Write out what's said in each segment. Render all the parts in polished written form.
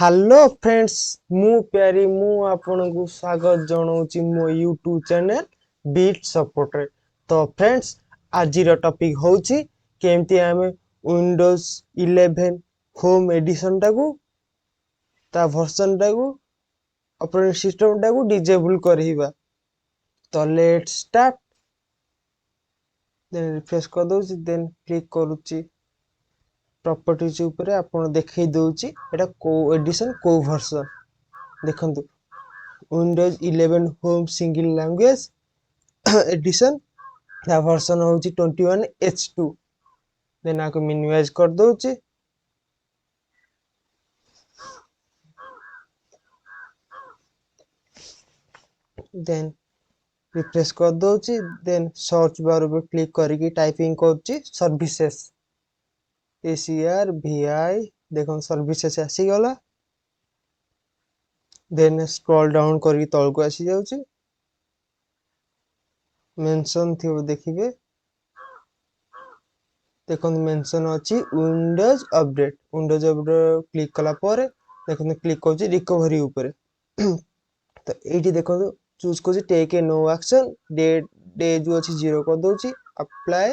Hello friends मु प्यारी मु आपनको स्वागत जनाऊँगी मो यूट्यूब चैनल बीट सपोर्ट रे। तो फ्रेंड्स आज टॉपिक होची केमती आमे विंडोज 11 होम एडिशन टाकू ता वर्जन टाकू ऑपरेटिंग सिस्टम टाकू डिसेबल करहिबा। तो लेट्स स्टार्ट। देन रिफ्रेश कर दोची देन क्लिक करूची प्रॉपर्टीज ऊपर आपन देखै दोची एटा को एडिशन को वर्जन देखंतु Windows 11 home single language edition ता वर्जन होची 21H2। देन आको मिनिमाइज कर दोची देन रिफ्रेश कर दोची देन सर्च बार पे क्लिक करके टाइपिंग करची सर्विसेस ACRVI देखो सर्विसेस आसी गला। देन स्क्रॉल डाउन करके तल को आसी जाउची मेंशन थियो देखिबे देखो मेंशन अछि विंडोज अपडेट क्लिक कला पर देखो क्लिक करची रिकवरी ऊपर तो एठी देखो चूज करची take a no action day जो अछि 0 कर दोची अप्लाई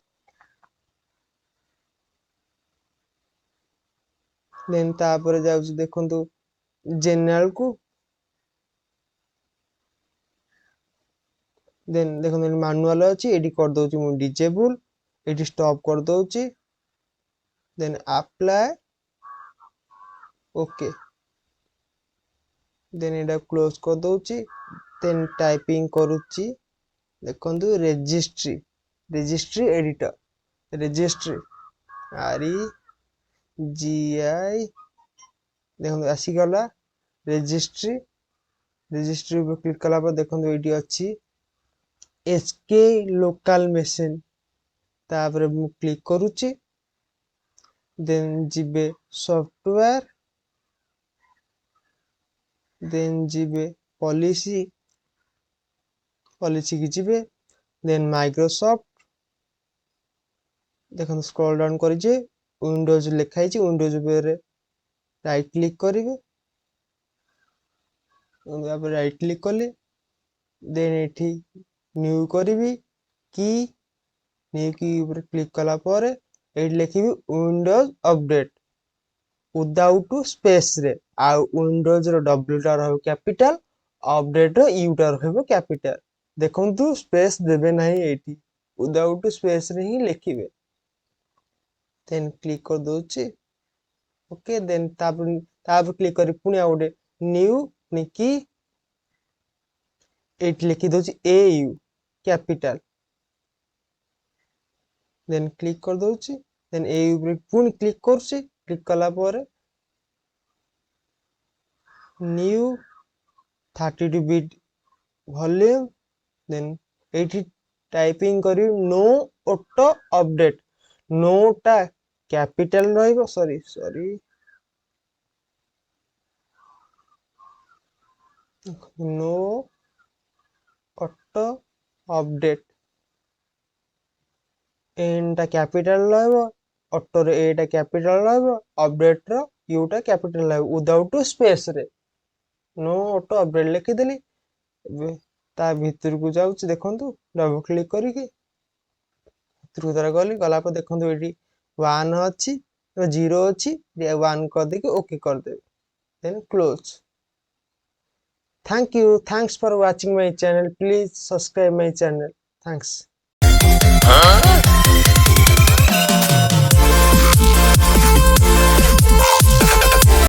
देन तापर जाउची देखंतु जनरल को देन देखो मैनुअल अछि एडी कर दोची मु डिसेबल एडी स्टॉप कर दोची देन अप्लाई ओके देन एडा क्लोज कर दोची देन टाइपिंग करूची देखंतु रजिस्ट्री एडिटर रजिस्ट्री REGI देखो आसी गला रजिस्ट्री पे क्लिक कला पर देखो एडी अछि SK लोकल मशीन तापर मु क्लिक करूची देन जिबे सॉफ्टवेयर देन जिबे पॉलिसी की जिबे देन माइक्रोसॉफ्ट देखो स्क्रॉल डाउन करिजे विंडोज लिखाई छी विंडोज ऊपर राइट क्लिक करिवे यहाँ राइट क्लिक कले देन एठी न्यू करिवी की न्यू की ऊपर क्लिक कला पर एठी लिखिबी विंडोज अपडेट विदाउट स्पेस रे आ विंडोज रो डब्ल्यू टा रहबो कैपिटल अपडेट रो यू टा रहबो कैपिटल देखंतु स्पेस देबे नाही एठी विदाउट स्पेस रे ही लिखिबे देन क्लिक कर दोची ओके देन तापर क्लिक करी पुनी आउडे न्यू की एट लिखि दोची AU कैपिटल देन क्लिक कर दोची देन AU ऊपर पुनी क्लिक करसी क्लिक कला पर न्यू 32 बिट वॉल्यूम देन एठी टाइपिंग करी नो ऑटो अपडेट नो टा कैपिटल रहइबो sorry no auto update N टा कैपिटल रहइबो ऑटो रे ए टा कैपिटल रहइबो अपडेट रो यू टा कैपिटल रहइबो विदाउट स्पेस रे नो ऑटो अपडेट लिखि देली ता भीतर को जाउची देखंतु डबल क्लिक करिके भीतर को तारा गला पर देखंतु एठी 1 अछि 0 अछि 1 कर देके ओके कर दे then close. Thanks for watching my channel. Please subscribe my channel. Thanks.